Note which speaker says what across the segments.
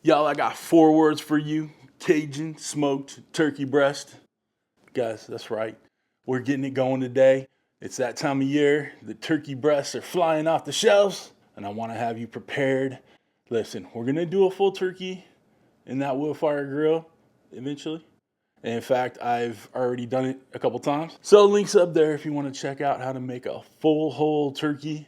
Speaker 1: Y'all, I got 4 words for you. Cajun smoked turkey breast. Guys, that's right. We're getting it going today. It's that time of year. The turkey breasts are flying off the shelves, and I want to have you prepared. Listen, we're going to do a full turkey in that Woodfire grill eventually. And in fact, I've already done it a couple times. So links up there if you want to check out how to make a full whole turkey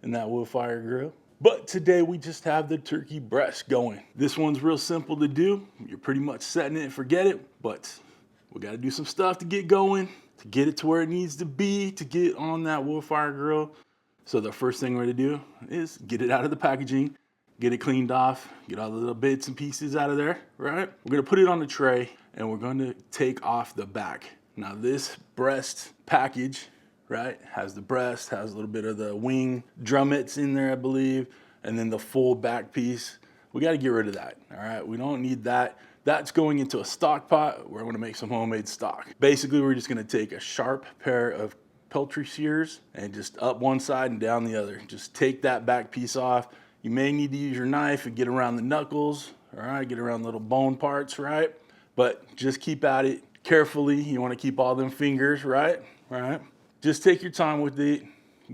Speaker 1: in that Woodfire grill. But today we just have the turkey breast going. This one's real simple to do. You're pretty much setting it and forget it, but we got to do some stuff to get going, to get it to where it needs to be, to get on that Woodfire grill. So the first thing we're going to do is get it out of the packaging, get it cleaned off, get all the little bits and pieces out of there, right? We're going to put it on the tray and we're going to take off the back. Now this breast package, right, has the breast, has a little bit of the wing drumettes in there, I believe, and then the full back piece. We got to get rid of that, all right? We don't need that. That's going into a stock pot where I'm gonna make some homemade stock. Basically, we're just gonna take a sharp pair of poultry shears and just up one side and down the other. Just take that back piece off. You may need to use your knife and get around the knuckles, all right? Get around the little bone parts, right? But just keep at it carefully. You wanna keep all them fingers, right? Right? Just take your time with it,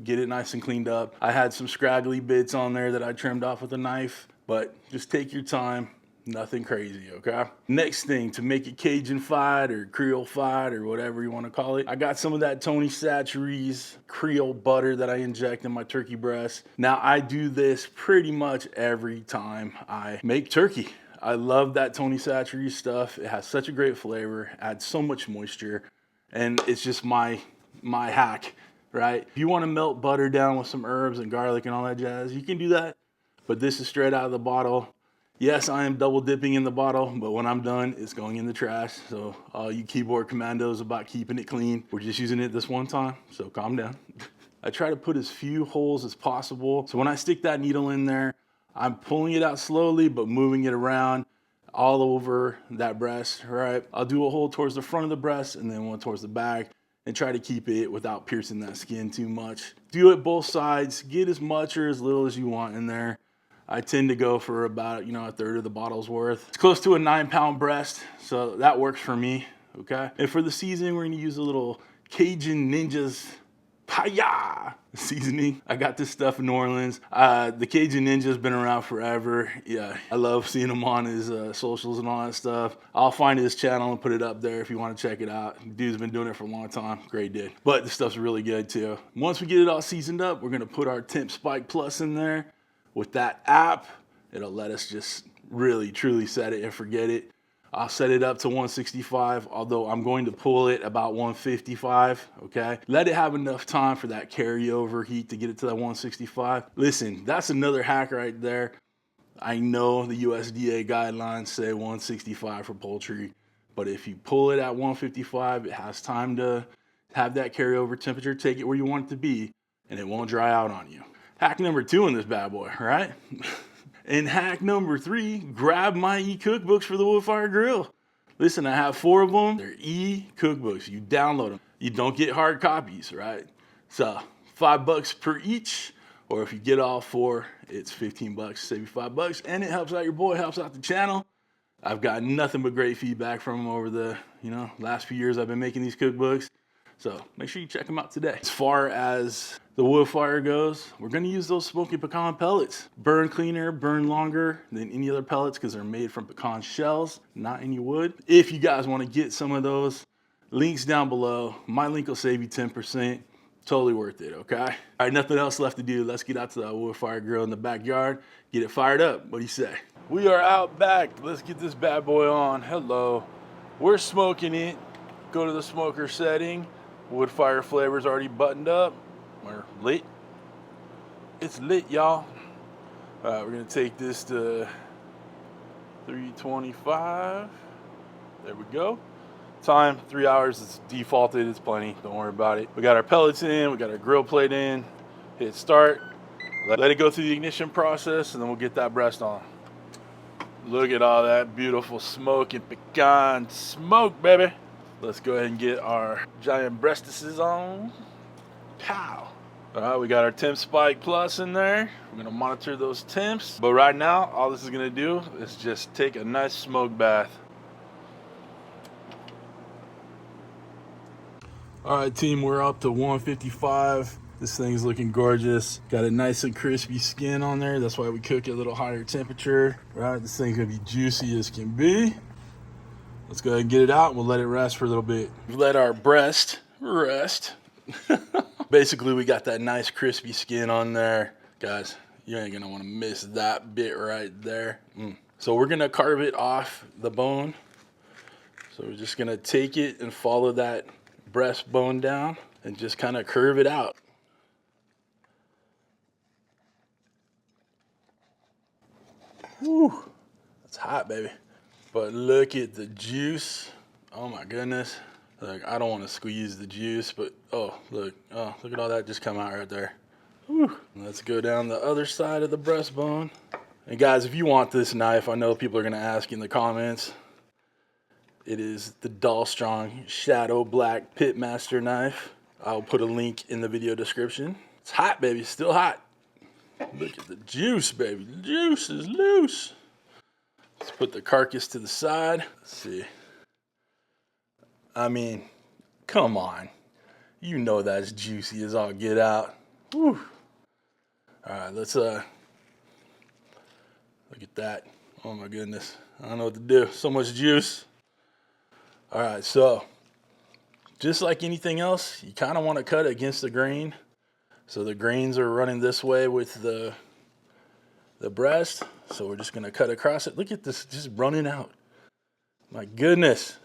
Speaker 1: get it nice and cleaned up. I had some scraggly bits on there that I trimmed off with a knife, but just take your time, nothing crazy, okay? Next thing, to make it Cajun-fied or Creole-fied or whatever you wanna call it, I got some of that Tony Chachere's Creole butter that I inject in my turkey breast. Now, I do this pretty much every time I make turkey. I love that Tony Chachere's stuff. It has such a great flavor, adds so much moisture, and it's just my hack, right? If you want to melt butter down with some herbs and garlic and all that jazz, you can do that, but this is straight out of the bottle. Yes, I am double dipping in the bottle, but when I'm done, it's going in the trash. So all you keyboard commandos about keeping it clean, we're just using it this one time, so calm down. I try to put as few holes as possible. So when I stick that needle in there, I'm pulling it out slowly, but moving it around all over that breast, right? I'll do a hole towards the front of the breast and then one towards the back, and try to keep it without piercing that skin too much. Do it both sides, get as much or as little as you want in there. I tend to go for about, a third of the bottle's worth. It's close to a 9-pound breast, so that works for me, okay? And for the seasoning, we're gonna use a little Cajun Ninja's Paya seasoning. I got this stuff in New Orleans. The Cajun Ninja's been around forever. Yeah, I love seeing him on his socials and all that stuff. I'll find his channel and put it up there if you want to check it out. Dude's been doing it for a long time. Great dude. But this stuff's really good too. Once we get it all seasoned up, we're gonna put our Temp Spike Plus in there. With that app, it'll let us just really, truly set it and forget it. I'll set it up to 165, although I'm going to pull it about 155, okay? Let it have enough time for that carryover heat to get it to that 165. Listen, that's another hack right there. I know the USDA guidelines say 165 for poultry, but if you pull it at 155, it has time to have that carryover temperature, take it where you want it to be, and it won't dry out on you. Hack number 2 in this bad boy, right? And hack number 3, grab my e-cookbooks for the Woodfire Grill. Listen, I have 4 of them. They're e-cookbooks. You download them. You don't get hard copies, right? So $5 per each, or if you get all 4, it's $15. Save you $5, and it helps out your boy, helps out the channel. I've got nothing but great feedback from them over the last few years I've been making these cookbooks. So make sure you check them out today. As far as the Woodfire goes, we're gonna use those Smokin pecan pellets. Burn cleaner, burn longer than any other pellets because they're made from pecan shells, not any wood. If you guys wanna get some of those, links down below. My link will save you 10%. Totally worth it, okay? All right, nothing else left to do. Let's get out to the Woodfire grill in the backyard, get it fired up. What do you say? We are out back. Let's get this bad boy on. Hello. We're smoking it. Go to the smoker setting. Woodfire flavor's already buttoned up. We're lit. It's lit, y'all. All right, we're gonna take this to 325. There we go. Time, 3 hours. It's defaulted, it's plenty. Don't worry about it. We got our pellets in, we got our grill plate in. Hit start. Let it go through the ignition process, and then we'll get that breast on. Look at all that beautiful smoke and pecan smoke, baby. Let's go ahead and get our giant breastises on. Pow. All right, we got our temp spike plus in there. We're gonna monitor those temps. But right now, all this is gonna do is just take a nice smoke bath. All right, team, we're up to 155. This thing's looking gorgeous. Got a nice and crispy skin on there. That's why we cook at a little higher temperature. Right, this thing's gonna be juicy as can be. Let's go ahead and get it out. We'll let it rest for a little bit. We've let our breast rest. Basically, we got that nice crispy skin on there. Guys, you ain't gonna wanna miss that bit right there. So we're gonna carve it off the bone. So we're just gonna take it and follow that breastbone down and just kind of curve it out. Whew, that's hot, baby. But look at the juice. Oh my goodness. Like, I don't want to squeeze the juice, but oh, look at all that just come out right there. Whew. Let's go down the other side of the breastbone. And guys, if you want this knife, I know people are gonna ask in the comments. It is the Dalstrong Shadow Black Pitmaster knife. I'll put a link in the video description. It's hot, baby, still hot. Look at the juice, baby. The juice is loose. Let's put the carcass to the side. Let's see. I mean, come on. You know that's juicy as all get out. Whew. All right, let's look at that. Oh my goodness. I don't know what to do. So much juice. All right, so just like anything else, you kind of want to cut against the grain. So the grains are running this way with the breast. So we're just gonna cut across it. Look at this, just running out. My goodness.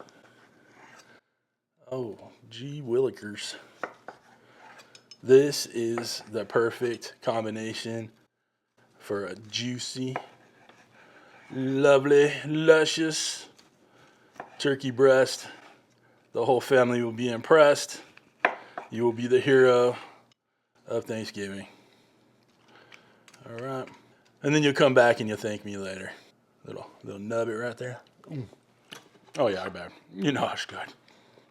Speaker 1: Oh, gee willikers. This is the perfect combination for a juicy, lovely, luscious turkey breast. The whole family will be impressed. You will be the hero of Thanksgiving. All right. And then you'll come back and you'll thank me later. Little nub it right there. Oh yeah, I bet. You know it's good.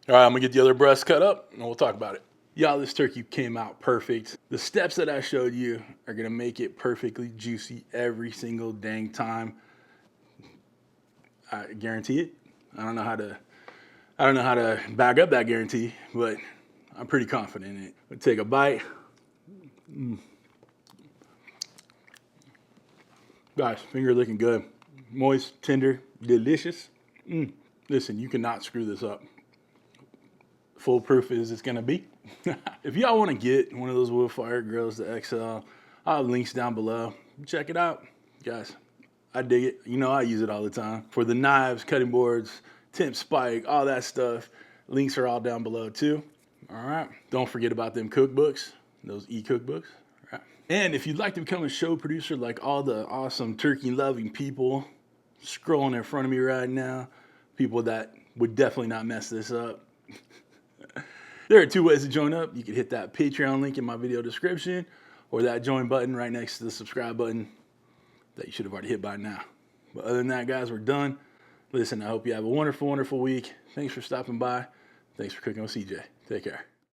Speaker 1: All right, I'm gonna get the other breast cut up and we'll talk about it. Y'all, this turkey came out perfect. The steps that I showed you are gonna make it perfectly juicy every single dang time. I guarantee it. I don't know how to back up that guarantee, but I'm pretty confident in it. I'll take a bite. Guys, finger looking good. Moist, tender, delicious. Listen, you cannot screw this up. Foolproof as it's gonna be. If y'all wanna get one of those Woodfire grills, the XL, I'll have links down below. Check it out. Guys, I dig it. You know I use it all the time. For the knives, cutting boards, temp spike, all that stuff, links are all down below too. All right, don't forget about them cookbooks, those e-cookbooks. All right. And if you'd like to become a show producer like all the awesome turkey-loving people scrolling in front of me right now, people that would definitely not mess this up, there are two ways to join up. You can hit that Patreon link in my video description or that join button right next to the subscribe button that you should have already hit by now. But other than that, guys, we're done. Listen, I hope you have a wonderful, wonderful week. Thanks for stopping by. Thanks for cooking with CJ. Take care.